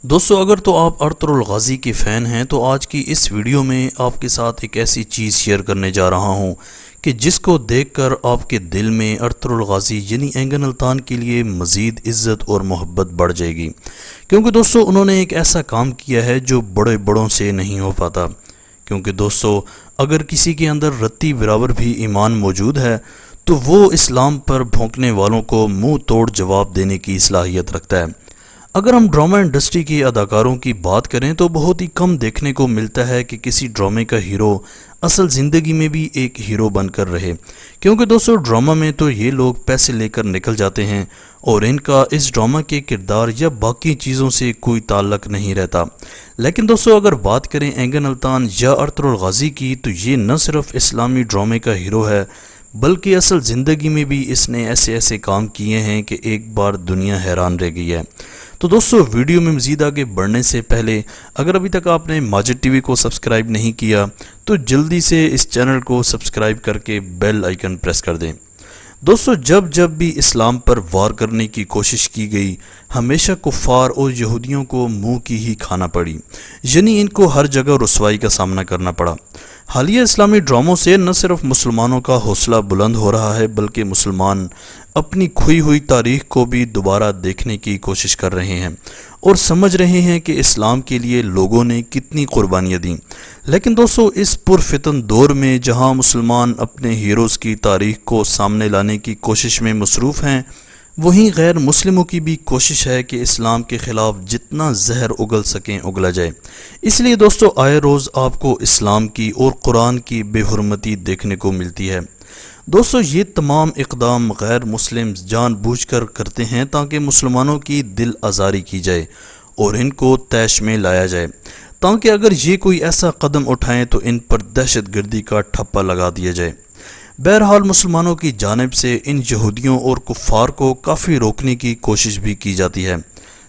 دوستو اگر تو آپ ارطغرل الغازی کے فین ہیں تو آج کی اس ویڈیو میں آپ کے ساتھ ایک ایسی چیز شیئر کرنے جا رہا ہوں کہ جس کو دیکھ کر آپ کے دل میں ارطغرل الغازی یعنی اینگن التان کے لیے مزید عزت اور محبت بڑھ جائے گی، کیونکہ دوستو انہوں نے ایک ایسا کام کیا ہے جو بڑوں سے نہیں ہو پاتا۔ کیونکہ دوستو اگر کسی کے اندر رتی برابر بھی ایمان موجود ہے تو وہ اسلام پر بھونکنے والوں کو منہ توڑ جواب دینے کی صلاحیت رکھتا ہے۔ اگر ہم ڈرامہ انڈسٹری کے اداکاروں کی بات کریں تو بہت ہی کم دیکھنے کو ملتا ہے کہ کسی ڈرامے کا ہیرو اصل زندگی میں بھی ایک ہیرو بن کر رہے، کیونکہ دوستو ڈرامہ میں تو یہ لوگ پیسے لے کر نکل جاتے ہیں اور ان کا اس ڈرامہ کے کردار یا باقی چیزوں سے کوئی تعلق نہیں رہتا۔ لیکن دوستو اگر بات کریں اینگن التان یا ارطغرل الغازی کی تو یہ نہ صرف اسلامی ڈرامے کا ہیرو ہے بلکہ اصل زندگی میں بھی اس نے ایسے کام کیے ہیں کہ ایک بار دنیا حیران رہ گئی ہے۔ تو دوستو ویڈیو میں مزید آگے بڑھنے سے پہلے اگر ابھی تک آپ نے ماجد ٹی وی کو سبسکرائب نہیں کیا تو جلدی سے اس چینل کو سبسکرائب کر کے بیل آئیکن پریس کر دیں۔ دوستو جب بھی اسلام پر وار کرنے کی کوشش کی گئی ہمیشہ کفار اور یہودیوں کو منہ کی ہی کھانا پڑی، یعنی ان کو ہر جگہ رسوائی کا سامنا کرنا پڑا۔ حالیہ اسلامی ڈراموں سے نہ صرف مسلمانوں کا حوصلہ بلند ہو رہا ہے بلکہ مسلمان اپنی کھوئی ہوئی تاریخ کو بھی دوبارہ دیکھنے کی کوشش کر رہے ہیں اور سمجھ رہے ہیں کہ اسلام کے لیے لوگوں نے کتنی قربانیاں دیں۔ لیکن دوستو اس پرفتن دور میں جہاں مسلمان اپنے ہیروز کی تاریخ کو سامنے لانے کی کوشش میں مصروف ہیں، وہیں غیر مسلموں کی بھی کوشش ہے کہ اسلام کے خلاف جتنا زہر اگل سکیں اگلا جائے۔ اس لیے دوستو آئے روز آپ کو اسلام کی اور قرآن کی بے حرمتی دیکھنے کو ملتی ہے۔ دوستو یہ تمام اقدام غیر مسلم جان بوجھ کر کرتے ہیں تاکہ مسلمانوں کی دل آزاری کی جائے اور ان کو طیش میں لایا جائے، تاکہ اگر یہ کوئی ایسا قدم اٹھائیں تو ان پر دہشت گردی کا ٹھپا لگا دیا جائے۔ بہرحال مسلمانوں کی جانب سے ان یہودیوں اور کفار کو کافی روکنے کی کوشش بھی کی جاتی ہے،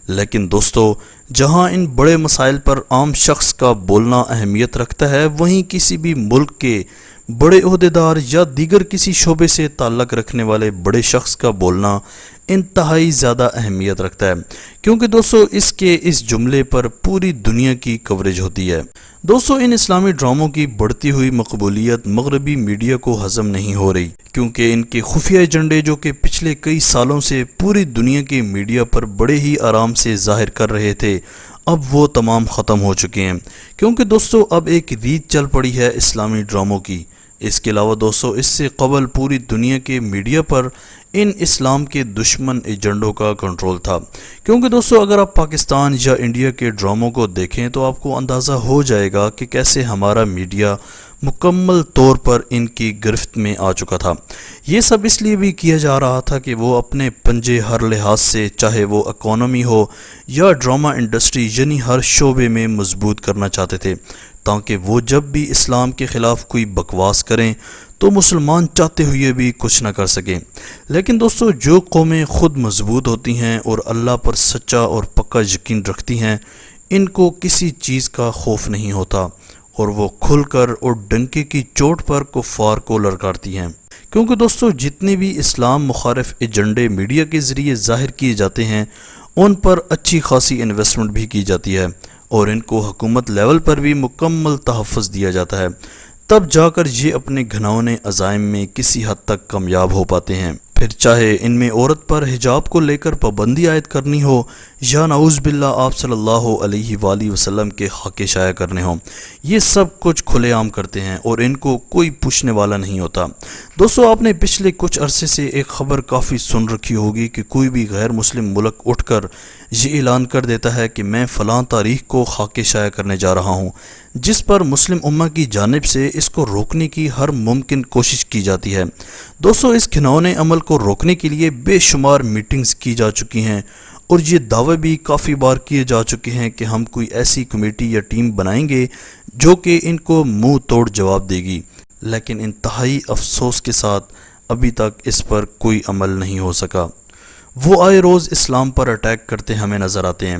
لیکن دوستو جہاں ان بڑے مسائل پر عام شخص کا بولنا اہمیت رکھتا ہے وہیں کسی بھی ملک کے بڑے عہدیدار یا دیگر کسی شعبے سے تعلق رکھنے والے بڑے شخص کا بولنا انتہائی زیادہ اہمیت رکھتا ہے، کیونکہ دوستو اس جملے پر پوری دنیا کی کوریج ہوتی ہے۔ دوستو ان اسلامی ڈراموں کی بڑھتی ہوئی مقبولیت مغربی میڈیا کو ہضم نہیں ہو رہی، کیونکہ ان کے خفیہ ایجنڈے جو کہ پچھلے کئی سالوں سے پوری دنیا کے میڈیا پر بڑے ہی آرام سے ظاہر کر رہے تھے اب وہ تمام ختم ہو چکے ہیں، کیونکہ دوستو اب ایک ریت چل پڑی ہے اسلامی ڈراموں کی۔ اس کے علاوہ دوستو اس سے قبل پوری دنیا کے میڈیا پر ان اسلام کے دشمن ایجنڈوں کا کنٹرول تھا، کیونکہ دوستو اگر آپ پاکستان یا انڈیا کے ڈراموں کو دیکھیں تو آپ کو اندازہ ہو جائے گا کہ کیسے ہمارا میڈیا مکمل طور پر ان کی گرفت میں آ چکا تھا۔ یہ سب اس لیے بھی کیا جا رہا تھا کہ وہ اپنے پنجے ہر لحاظ سے، چاہے وہ اکانومی ہو یا ڈرامہ انڈسٹری یعنی ہر شعبے میں مضبوط کرنا چاہتے تھے، تاکہ وہ جب بھی اسلام کے خلاف کوئی بکواس کریں تو مسلمان چاہتے ہوئے بھی کچھ نہ کر سکیں۔ لیکن دوستو جو قومیں خود مضبوط ہوتی ہیں اور اللہ پر سچا اور پکا یقین رکھتی ہیں ان کو کسی چیز کا خوف نہیں ہوتا اور وہ کھل کر اور ڈنکے کی چوٹ پر کفار کو للکارتی ہیں، کیونکہ دوستو جتنے بھی اسلام مخالف ایجنڈے میڈیا کے ذریعے ظاہر کیے جاتے ہیں ان پر اچھی خاصی انویسٹمنٹ بھی کی جاتی ہے اور ان کو حکومت لیول پر بھی مکمل تحفظ دیا جاتا ہے، تب جا کر یہ اپنے گھناؤنے عزائم میں کسی حد تک کامیاب ہو پاتے ہیں۔ پھر چاہے ان میں عورت پر حجاب کو لے کر پابندی عائد کرنی ہو یا نعوذ باللہ آپ صلی اللہ علیہ وآلہ وسلم کے حق شائع کرنے ہوں، یہ سب کچھ کھلے عام کرتے ہیں اور ان کو کوئی پوچھنے والا نہیں ہوتا۔ دوستو آپ نے پچھلے کچھ عرصے سے ایک خبر کافی سن رکھی ہوگی کہ کوئی بھی غیر مسلم ملک اٹھ کر یہ اعلان کر دیتا ہے کہ میں فلاں تاریخ کو خاک شائع کرنے جا رہا ہوں، جس پر مسلم امہ کی جانب سے اس کو روکنے کی ہر ممکن کوشش کی جاتی ہے۔ دوستو اس گھناؤنے عمل کو روکنے کے لیے بے شمار میٹنگز کی جا چکی ہیں اور یہ دعوے بھی کافی بار کیے جا چکے ہیں کہ ہم کوئی ایسی کمیٹی یا ٹیم بنائیں گے جو کہ ان کو منہ توڑ جواب دے گی، لیکن انتہائی افسوس کے ساتھ ابھی تک اس پر کوئی عمل نہیں ہو سکا۔ وہ آئے روز اسلام پر اٹیک کرتے ہمیں نظر آتے ہیں۔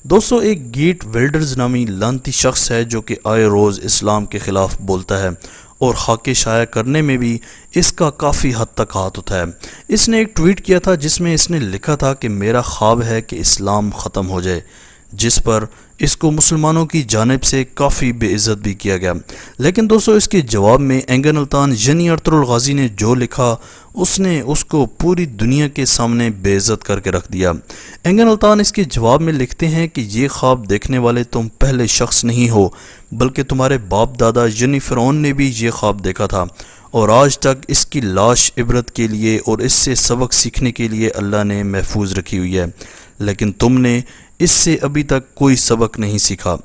دوستو ایک گیٹ ویلڈرز نامی لانتی شخص ہے جو کہ آئے روز اسلام کے خلاف بولتا ہے اور خاک شائع کرنے میں بھی اس کا کافی حد تک ہاتھ اٹھایا۔ اس نے ایک ٹویٹ کیا تھا جس میں اس نے لکھا تھا کہ میرا خواب ہے کہ اسلام ختم ہو جائے، جس پر اس کو مسلمانوں کی جانب سے کافی بے عزت بھی کیا گیا۔ لیکن دوستو اس کے جواب میں اینگن الطان یعنی ارطغرل غازی نے جو لکھا اس نے اس کو پوری دنیا کے سامنے بے عزت کر کے رکھ دیا۔ اینگن الطان اس کے جواب میں لکھتے ہیں کہ یہ خواب دیکھنے والے تم پہلے شخص نہیں ہو، بلکہ تمہارے باپ دادا یعنی فرعون نے بھی یہ خواب دیکھا تھا، اور آج تک اس کی لاش عبرت کے لیے اور اس سے سبق سیکھنے کے لیے اللہ نے محفوظ رکھی ہوئی ہے، لیکن تم نے اس سے ابھی تک کوئی سبق نہیں سیکھا۔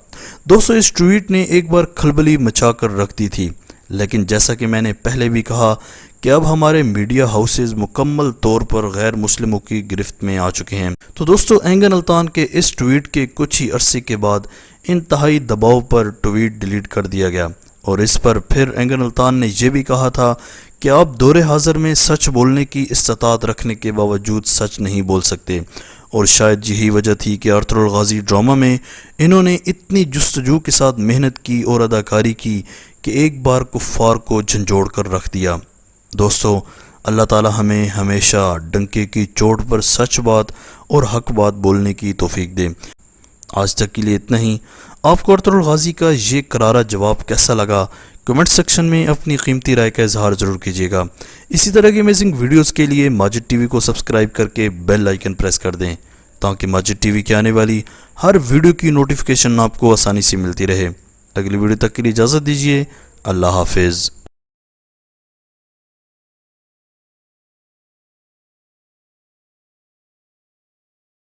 دوستو اس ٹویٹ نے ایک بار کھلبلی مچا کر رکھ دی تھی، لیکن جیسا کہ میں نے پہلے بھی کہا کہ اب ہمارے میڈیا ہاؤسز مکمل طور پر غیر مسلموں کی گرفت میں آ چکے ہیں۔ تو دوستو اینگن الطان کے اس ٹویٹ کے کچھ ہی عرصے کے بعد انتہائی دباؤ پر ٹویٹ ڈیلیٹ کر دیا گیا، اور اس پر پھر اینگن الطان نے یہ بھی کہا تھا کہ آپ دور حاضر میں سچ بولنے کی استطاعت رکھنے کے باوجود سچ نہیں بول سکتے، اور شاید یہی وجہ تھی کہ ارطغرل غازی ڈرامہ میں انہوں نے اتنی جستجو کے ساتھ محنت کی اور اداکاری کی کہ ایک بار کفار کو جھنجھوڑ کر رکھ دیا۔ دوستو اللہ تعالی ہمیں ہمیشہ ڈنکے کی چوٹ پر سچ بات اور حق بات بولنے کی توفیق دے۔ آج تک کے لیے اتنا ہی۔ آپ کو ارطغرل غازی کا یہ کرارا جواب کیسا لگا؟ کمنٹ سیکشن میں اپنی قیمتی رائے کا اظہار ضرور کیجیے گا۔ اسی طرح کی امیزنگ ویڈیوز کے لیے ماجد ٹی وی کو سبسکرائب کر کے بیل آئیکن پریس کر دیں تاکہ ماجد ٹی وی کے آنے والی ہر ویڈیو کی نوٹیفیکیشن آپ کو آسانی سے ملتی رہے۔ اگلی ویڈیو تک کے لیے اجازت دیجیے۔ اللہ حافظ۔